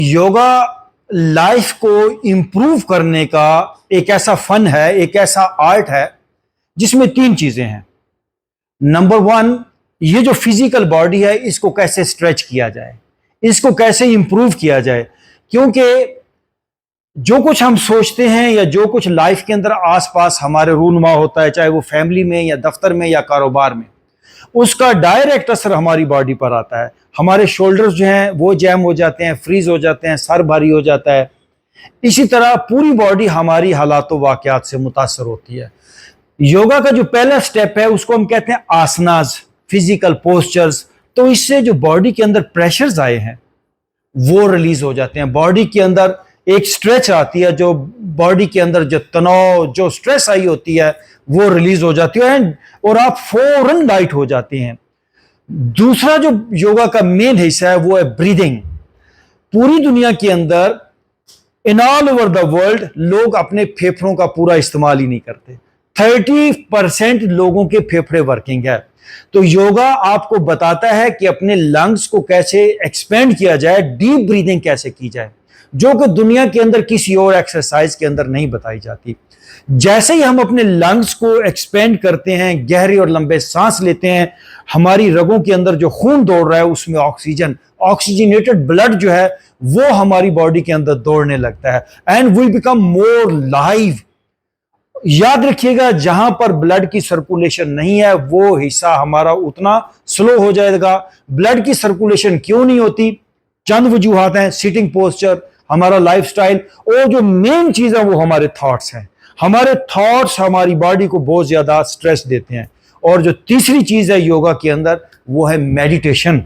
Yoga life को improve करने का एक ऐसा फन है, एक ऐसा आर्ट है जिसमें तीन चीजें हैं। नंबर वन, ये जो फिजिकल बॉडी है इसको कैसे स्ट्रेच किया जाए, इसको कैसे इंप्रूव किया जाए। क्योंकि जो कुछ हम सोचते हैं या जो कुछ लाइफ के अंदर आसपास हमारे रूनुमा होता है, चाहे वो फैमिली में या दफ्तर में या कारोबार में, उसका डायरेक्ट असर हमारी बॉडी पर आता है। हमारे शोल्डर्स जो हैं वो जैम हो जाते हैं, फ्रीज हो जाते हैं, सर भारी हो जाता है। इसी तरह पूरी बॉडी हमारी हालातों वाकयात से मुतासर होती है। योगा का जो पहला स्टेप है उसको हम कहते हैं आसनाज, फिजिकल पोस्चर्स। तो इससे जो बॉडी के अंदर प्रेशर्स आए हैं वो रिलीज हो जाते हैं। बॉडी के अंदर एक स्ट्रेच आती है, जो बॉडी के अंदर जो तनाव, जो स्ट्रेस आई होती है वो रिलीज हो जाती है और आप फौरन लाइट हो जाते हैं। दूसरा जो योगा का मेन हिस्सा है वो है ब्रीदिंग। पूरी दुनिया के अंदर, in all over the world, लोग अपने फेफड़ों का पूरा इस्तेमाल ही नहीं करते। 30% लोगों के फेफड़े वर्किंग है। तो योगा आपको बताता है कि अपने लंग्स को कैसे एक्सपेंड किया जाए, डीप ब्रीदिंग कैसे की जाए, जो कि दुनिया के अंदर किसी और एक्सरसाइज के अंदर नहीं बताई जाती। जैसे ही हम अपने लंग्स को एक्सपेंड करते हैं, गहरे और लंबे सांस लेते हैं, हमारी रगों के अंदर जो खून दौड़ रहा है उसमें ऑक्सीजनेटेड ब्लड जो है वो हमारी बॉडी के अंदर दौड़ने लगता है and we become more live. याद रखिएगा, जहां पर ब्लड की सर्कुलेशन नहीं है वो हिस्सा हमारा उतना स्लो हो जाएगा। ब्लड की सर्कुलेशन क्यों नहीं होती? चंद वजूहात हैं। सिटिंग पोस्चर, हमारा लाइफस्टाइल, और जो मेन चीज है वो हमारे थॉट्स हैं। हमारे थॉट्स हमारी बॉडी को बहुत ज्यादा स्ट्रेस देते हैं। और जो तीसरी चीज है योगा के अंदर वो है meditation,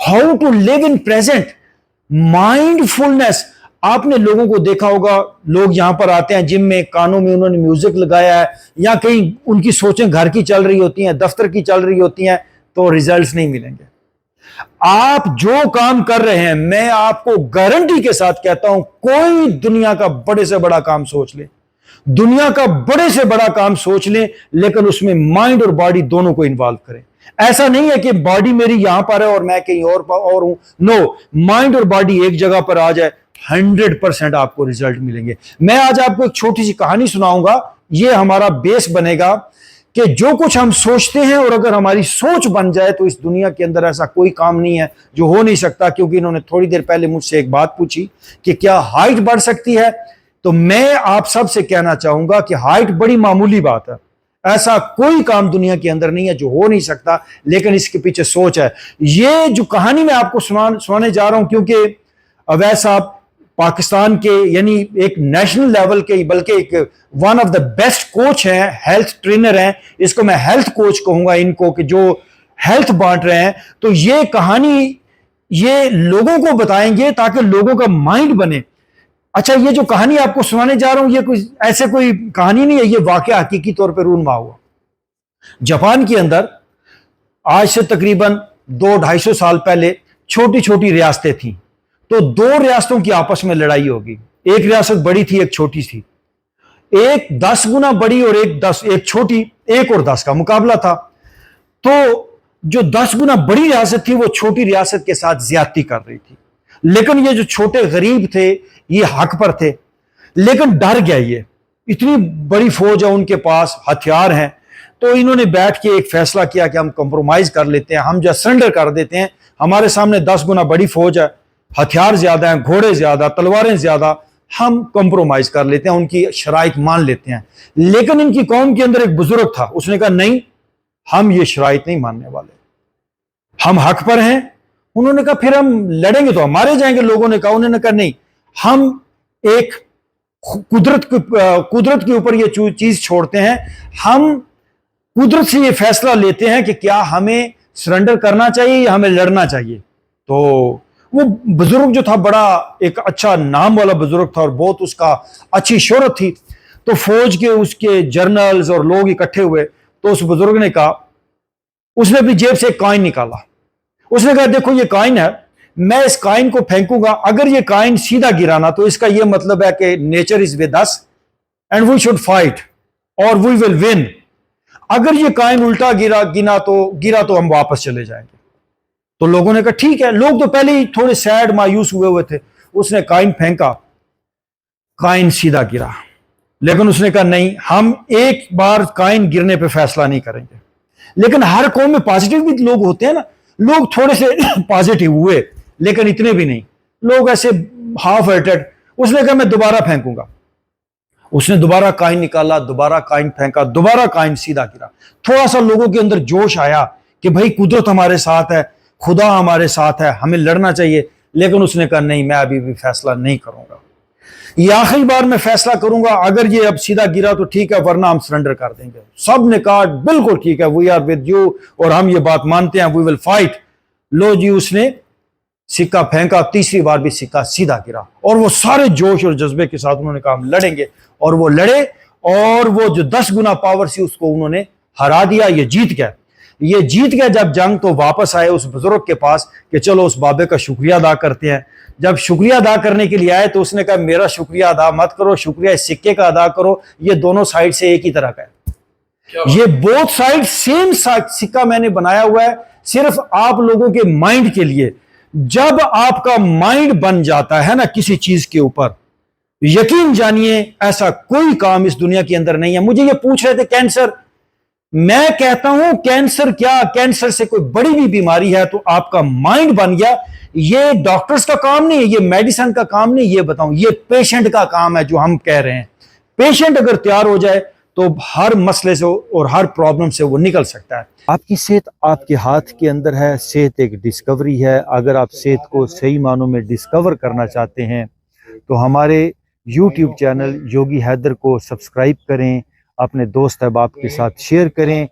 how to live in present, mindfulness. आपने लोगों को देखा होगा, लोग यहां पर आते हैं जिम में, कानों में उन्होंने म्यूजिक लगाया है या कहीं उनकी सोचें घर की चल रही होती हैं, दफ्तर की चल रही होती हैं, तो रिजल्ट्स नहीं मिलेंगे। आप जो काम कर रहे हैं, मैं आपको गारंटी के साथ कहता हूं, कोई दुनिया का बड़े से बड़ा काम सोच ले, दुनिया का बड़े से बड़ा काम सोच ले, लेकिन उसमें माइंड और बॉडी दोनों को इन्वॉल्व करें। ऐसा नहीं है कि बॉडी मेरी यहां पर है और मैं कहीं और हूं। नो, माइंड और बॉडी एक जगह पर आ जाए, 100% आपको रिजल्ट मिलेंगे। मैं आज आपको एक छोटी सी कहानी सुनाऊंगा, यह हमारा बेस बनेगा कि जो कुछ हम सोचते हैं और अगर हमारी सोच बन जाए तो इस दुनिया के अंदर ऐसा कोई काम नहीं है जो हो नहीं सकता। क्योंकि इन्होंने थोड़ी देर पहले मुझसे एक बात पूछी कि क्या हाइट बढ़ सकती है, तो मैं आप सबसे कहना चाहूंगा कि हाइट बड़ी मामूली बात है। ऐसा कोई काम दुनिया के अंदर नहीं है जो हो नहीं सकता, लेकिन इसके पीछे सोच है। ये जो कहानी मैं आपको सुनाने जा रहा हूं, क्योंकि अवैध साहब पाकिस्तान के यानी एक नेशनल लेवल के, बल्कि एक one of the best coach हैं, हेल्थ ट्रेनर हैं। इसको मैं हेल्थ कोच कहूंगा इनको, कि जो हेल्थ बांट रहे हैं। तो ये कहानी ये लोगों को बताएंगे ताकि लोगों का माइंड बने। अच्छा, ये जो कहानी आपको सुनाने जा रहा हूं ये कोई ऐसे कोई कहानी नहीं है, ये वाकया हकीकी तौर पर रूनुमा हुआ। जापान के अंदर आज से तकरीबन 200-250 साल पहले छोटी छोटी रियासतें थीं। तो दो रियासतों की आपस में लड़ाई होगी। एक रियासत बड़ी थी, एक छोटी थी। एक 10 गुना बड़ी और एक छोटी, 1 और 10 का मुकाबला था। तो जो 10 गुना बड़ी रियासत थी वो छोटी रियासत के साथ ज्यादती कर रही थी। लेकिन ये जो छोटे गरीब थे ये हक पर थे, लेकिन डर गया। ये इतनी बड़ी फौज है, उनके पास हथियार हैं। तो इन्होंने बैठ के एक फैसला किया कि हम कंप्रोमाइज कर लेते हैं, हम जो सरेंडर कर देते हैं। हमारे सामने 10 गुना बड़ी फौज है, हथियार ज्यादा हैं, घोड़े ज्यादा, तलवारें ज्यादा, हम कंप्रोमाइज कर लेते हैं, उनकी शराइत मान लेते हैं। लेकिन इनकी कौम के अंदर एक बुजुर्ग था, उसने कहा नहीं, हम ये शराइत नहीं मानने वाले, हम हक पर हैं। उन्होंने कहा फिर हम लड़ेंगे तो हम मारे जाएंगे। लोगों ने कहा, उन्होंने कहा नहीं, हम एक कुदरत के ऊपर ये चीज छोड़ते हैं। हम कुदरत से ये फैसला लेते हैं कि क्या हमें सरेंडर करना चाहिए या हमें लड़ना चाहिए। तो वो बुजुर्ग जो था बड़ा एक अच्छा नाम वाला बुजुर्ग था और बहुत उसका अच्छी शोहरत थी। तो फौज के उसके जर्नल्स और लोग इकट्ठे हुए। तो उस बुजुर्ग ने कहा, उसने अपनी जेब से एक कॉइन निकाला। उसने कहा देखो ये कॉइन है, मैं इस कॉइन को फेंकूंगा, अगर ये कॉइन सीधा गिराना तो इसका यह मतलब है कि nature is with us and we should fight और वी विल विन। अगर ये कॉइन उल्टा गिरा तो हम वापस चले जाएंगे। तो लोगों ने कहा ठीक है। लोग तो पहले ही थोड़े सैड मायूस हुए थे। उसने कॉइन फेंका, कॉइन सीधा गिरा। लेकिन उसने कहा नहीं, हम एक बार कॉइन गिरने पे फैसला नहीं करेंगे। लेकिन हर कौम में पॉजिटिव भी लोग होते हैं ना, लोग थोड़े से पॉजिटिव हुए लेकिन इतने भी नहीं, लोग ऐसे हाफ हार्टेड। उसने कहा मैं दोबारा फेंकूंगा। उसने दोबारा कॉइन निकाला, दोबारा कॉइन फेंका, दोबारा कॉइन सीधा गिरा। थोड़ा सा लोगों के अंदर जोश आया कि भाई कुदरत हमारे साथ है, खुदा हमारे साथ है, हमें लड़ना चाहिए। लेकिन उसने कहा नहीं, मैं अभी भी फैसला नहीं करूंगा, ये आखिरी बार मैं फैसला करूंगा, अगर ये अब सीधा गिरा तो ठीक है, वरना हम सरेंडर कर देंगे। सब ने कहा बिल्कुल ठीक है, वी आर विद यू, और हम ये बात मानते हैं, वी विल फाइट। लो जी, उसने सिक्का फेंका, तीसरी बार भी सिक्का सीधा गिरा, और वो सारे जोश और जज्बे के साथ उन्होंने कहा हम लड़ेंगे। और वो लड़े, और वो जो 10 गुना पावर थी उसको उन्होंने हरा दिया। ये जीत गया, ये जीत गया जब जंग। तो वापस आए उस बुजुर्ग के पास कि चलो उस बाबे का शुक्रिया अदा करते हैं। जब शुक्रिया अदा करने के लिए आए तो उसने कहा मेरा शुक्रिया अदा मत करो, शुक्रिया इस सिक्के का अदा करो, ये दोनों साइड से एक ही तरह का है, ये बोथ साइड सेम सिक्का मैंने बनाया हुआ है, सिर्फ आप लोगों के माइंड के लिए। जब आपका माइंड बन जाता है ना किसी चीज के ऊपर, यकीन जानिए ऐसा कोई काम इस दुनिया के अंदर नहीं है। मुझे ये पूछ रहे थे कैंसर, मैं कहता हूं कैंसर क्या, कैंसर से कोई बड़ी भी बीमारी है तो आपका माइंड बन गया। ये डॉक्टर्स का काम नहीं है, ये मेडिसिन का काम नहीं, ये बताऊं, ये पेशेंट का काम है। जो हम कह रहे हैं, पेशेंट अगर तैयार हो जाए तो हर मसले से और हर प्रॉब्लम से वो निकल सकता है। आपकी सेहत आपके हाथ के अंदर है, सेहत एक डिस्कवरी है। अगर आप सेहत को सही मानों में डिस्कवर करना चाहते हैं तो हमारे YouTube चैनल योगी हैदर को सब्सक्राइब करें, अपने दोस्त अहबाब के साथ शेयर करें,